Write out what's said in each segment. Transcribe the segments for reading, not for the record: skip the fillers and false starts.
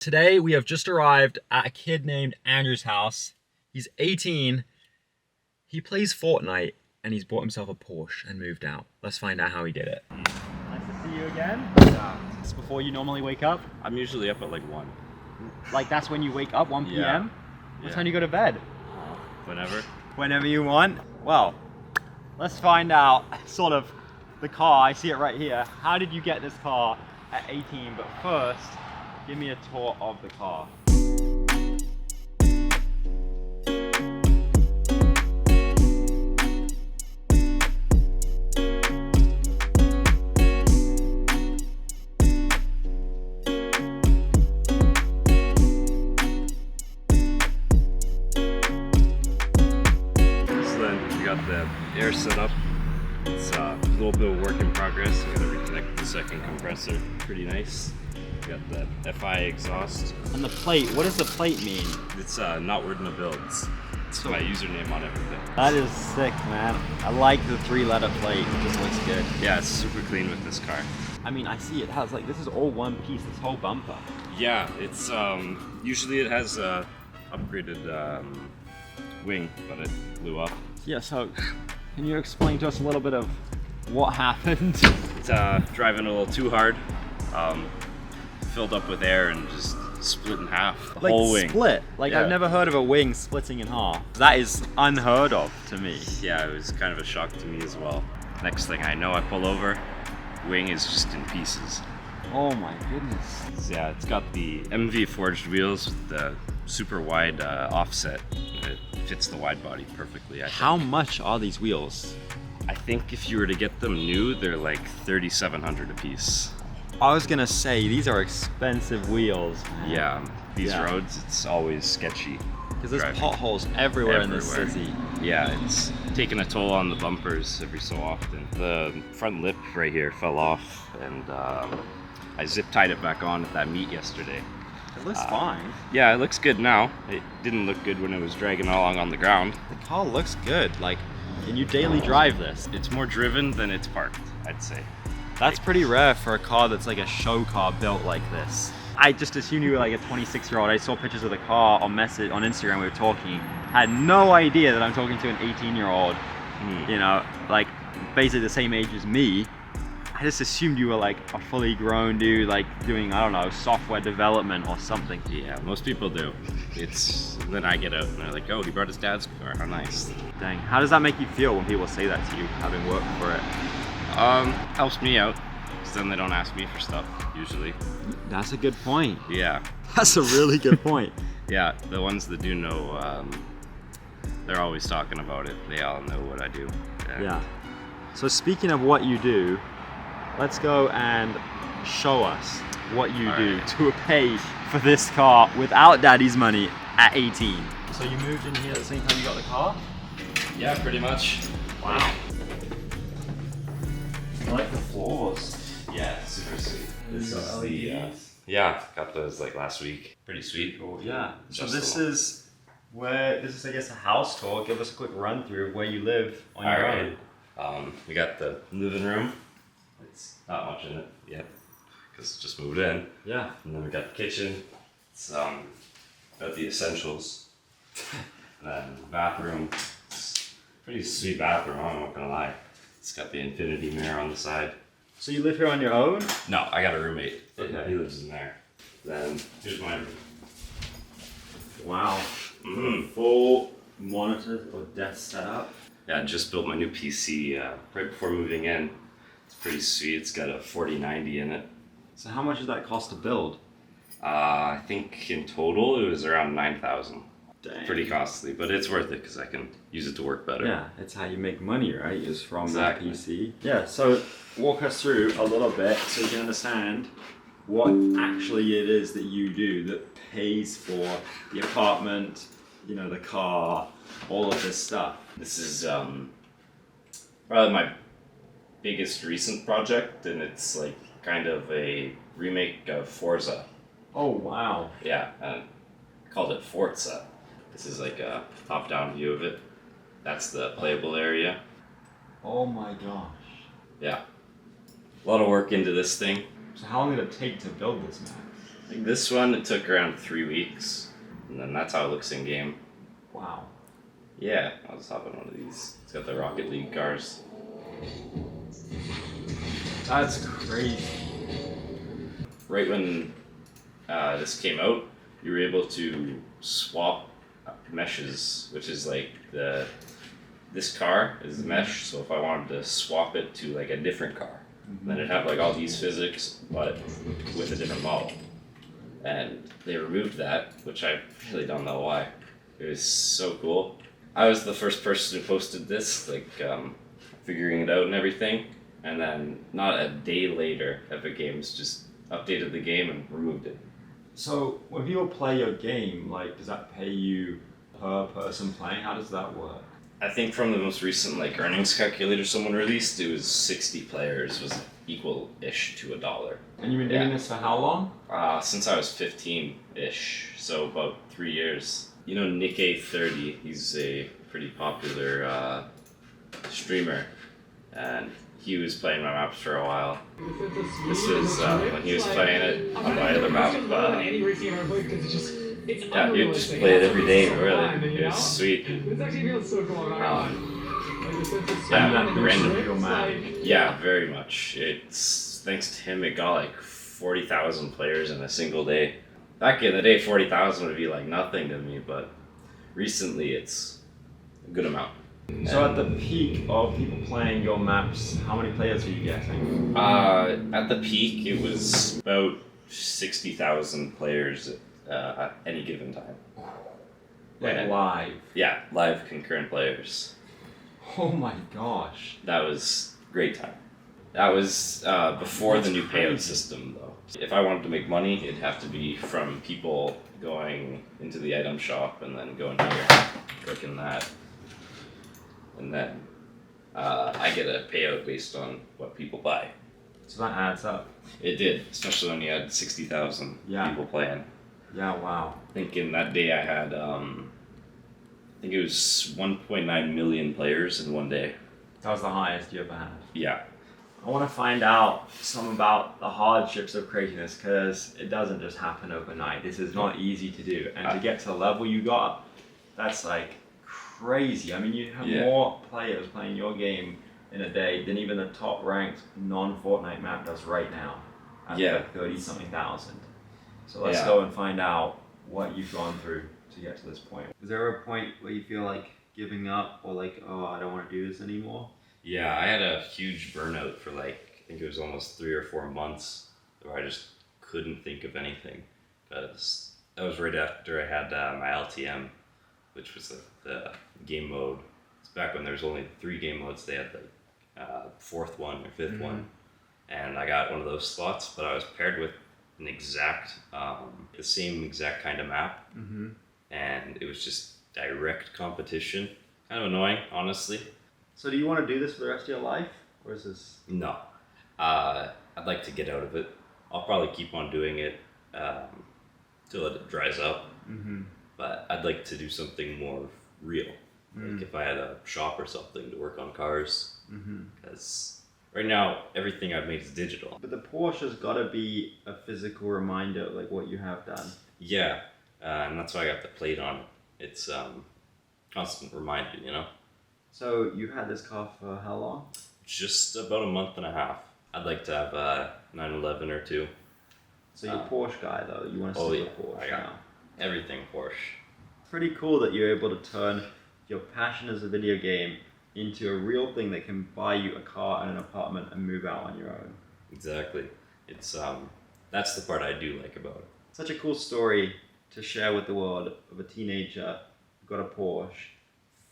Today we have just arrived at a kid named Andrew's house. He's 18. He plays Fortnite and he's bought himself a Porsche and moved out. Let's find out how he did it. Nice to see you again. It's before you normally wake up? I'm usually up at like 1. Like that's when you wake up, 1 p.m.? What time do you go to bed? Whenever. Whenever you want. Well, let's find out sort of the car. I see it right here. How did you get this car at 18? But first, give me a tour of the car. So then we got the air set up. It's a little bit of work in progress. We gotta reconnect the second compressor. Pretty nice. We got the FI exhaust. And the plate, what does the plate mean? It's not word in the builds. It's my username on everything. That is sick, man. I like the 3-letter plate. It just looks good. Yeah, it's super clean with this car. I mean, I see it has like, this is all one piece, this whole bumper. Yeah, it's usually it has a upgraded wing, but it blew up. Yeah, so can you explain to us a little bit of what happened? It's driving a little too hard. Filled up with air and just split in half. The whole wing. Split? Like Yeah. I've never heard of a wing splitting in half. That is unheard of to me. Yeah, it was kind of a shock to me as well. Next thing I know, I pull over, wing is just in pieces. Oh my goodness. Yeah, it's got the MV forged wheels with the super wide offset. It fits the wide body perfectly. How much are these wheels? I think if you were to get them new, they're like $3,700 a piece. I was gonna say, these are expensive wheels, man. Yeah, these roads, it's always sketchy. Because there's driving. potholes everywhere in the city. Yeah, it's taking a toll on the bumpers every so often. The front lip right here fell off, and I zip tied it back on at that meet yesterday. It looks fine. Yeah, it looks good now. It didn't look good when it was dragging along on the ground. The car looks good. Like, can you daily drive this? It's more driven than it's parked, I'd say. That's pretty rare for a car that's like a show car built like this. I just assumed you were like a 26-year-old. I saw pictures of the car on Instagram, we were talking. Had no idea that I'm talking to an 18-year-old, you know, like basically the same age as me. I just assumed you were like a fully grown dude, like doing, I don't know, software development or something. Yeah, most people do. Then I get out and they're like, oh, he brought his dad's car, how nice. Dang, how does that make you feel when people say that to you, having worked for it? Helps me out, because then they don't ask me for stuff, usually. That's a good point. Yeah. That's a really good point. Yeah, the ones that do know, they're always talking about it. They all know what I do. Yeah. So speaking of what you do, let's go and show us what you do to pay for this car without daddy's money at 18. So you moved in here at the same time you got the car? Yeah, pretty much. Wow. I like the floors. Yeah, super sweet. This is the, yeah, got those like last week. Pretty sweet. Cool, yeah. So Just this the one. is where, this is I guess a house tour. Give us a quick run through of where you live on your own. We got the living room. It's not much in it yet, because just moved in. Yeah. And then we got the kitchen. It's got the essentials. And then the bathroom. It's a pretty sweet bathroom, I'm not gonna lie. It's got the infinity mirror on the side. So you live here on your own? No, I got a roommate. Okay. He lives in there. Then here's my room. Wow. Full monitors or desk setup. Yeah, I just built my new PC right before moving in. It's pretty sweet. It's got a 4090 in it. So how much does that cost to build? I think in total it was around 9,000. Dang. Pretty costly, but it's worth it because I can use it to work better. Yeah, it's how you make money, right? Is from Exactly. that PC. Yeah, so walk us through a little bit so you can understand what actually it is that you do that pays for the apartment, you know, the car, all of this stuff. This is probably my biggest recent project, and it's like kind of a remake of Forza. Oh, wow. Yeah, I called it Forza. This is like a top-down view of it. That's the playable area. Oh my gosh. Yeah. A lot of work into this thing. So how long did it take to build this, man? Like this one, it took around 3 weeks, and then that's how it looks in game. Wow. Yeah, I'll just hop in one of these. It's got the Rocket League cars. That's crazy. Right when this came out, you were able to swap meshes, which is like this car is the mesh. So if I wanted to swap it to like a different car, then it'd have like all these physics, but with a different model. And they removed that, which I really don't know why. It was so cool. I was the first person who posted this, like figuring it out and everything. And then not a day later, Epic Games just updated the game and removed it. So when people play your game, like, does that pay you per person playing? How does that work? I think from the most recent like earnings calculator someone released, it was 60 players was equal-ish to $1. And you've been doing this for how long? Since I was 15-ish, so about 3 years. You know Nick A30, he's a pretty popular streamer, and he was playing my maps for a while. This was when he was playing it on my other map. Yeah, you'd just play it every day, really. It was sweet. Yeah, very much. It's thanks to him, it got like 40,000 players in a single day. Back in the day, 40,000 would be like nothing to me, but recently it's a good amount. So at the peak of people playing your maps, how many players are you getting? At the peak, it was about 60,000 players at any given time. Like live? Yeah, live concurrent players. Oh my gosh. That was great time. That was before the new payout system, though. If I wanted to make money, it'd have to be from people going into the item shop and then going here, clicking that. And then I get a payout based on what people buy. So that adds up. It did, especially when you had 60,000 people playing. Yeah, wow. I think in that day I had, I think it was 1.9 million players in one day. That was the highest you ever had? Yeah. I want to find out some about the hardships of creating this, because it doesn't just happen overnight. This is not easy to do. And to get to the level you got, that's like crazy. I mean, you have more players playing your game in a day than even the top ranked non-Fortnite map does right now. At like 30-something thousand. So let's go and find out what you've gone through to get to this point. Is there a point where you feel like giving up, or like, oh, I don't want to do this anymore? Yeah, I had a huge burnout for like, I think it was almost 3 or 4 months where I just couldn't think of anything. Because that was right after I had my LTM, which was the game mode. It's back when there was only 3 game modes. They had like 4th one or 5th one. And I got one of those slots, but I was paired with an exact, the same exact kind of map. And it was just direct competition. Kind of annoying, honestly. So do you want to do this for the rest of your life? Or is this... No. I'd like to get out of it. I'll probably keep on doing it till it dries up. But I'd like to do something more real. Like if I had a shop or something to work on cars. Because right now, everything I've made is digital. But the Porsche's got to be a physical reminder of like what you have done. Yeah. And that's why I got the plate on it. It's constant reminder, you know? So you had this car for how long? Just about a month and a half. I'd like to have a 911 or 2. So you're a Porsche guy though, you want to stick with Porsche I got now. Everything Porsche. Pretty cool that you're able to turn your passion as a video game into a real thing that can buy you a car and an apartment and move out on your own. Exactly. It's that's the part I do like about it. Such a cool story to share with the world of a teenager who got a Porsche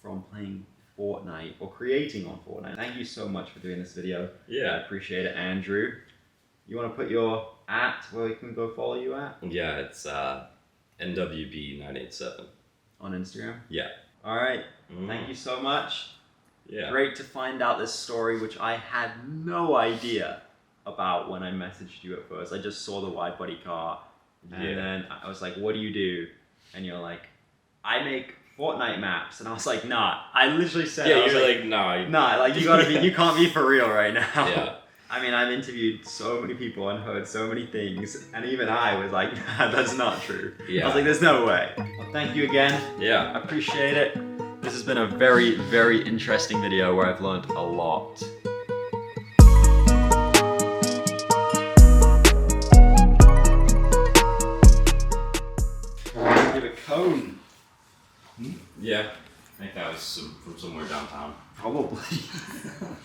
from playing Fortnite or creating on Fortnite. Thank you so much for doing this video. Yeah. I appreciate it, Andrew. You want to put your where we can go follow you at? Yeah, it's NWB987. On Instagram? Yeah. Alright, thank you so much. Yeah. Great to find out this story, which I had no idea about when I messaged you at first. I just saw the Widebody car, and then I was like, what do you do? And you're like, I make Fortnite maps. And I was like, nah. I literally said, yeah, you're like, nah. Nah, like you gotta be, you can't be for real right now. Yeah. I mean, I've interviewed so many people and heard so many things, and even I was like, nah, that's not true. Yeah. I was like, there's no way. Well, thank you again. Yeah. I appreciate it. This has been a very, very interesting video where I've learned a lot. Give a cone. Yeah. I think that was from somewhere downtown. Probably.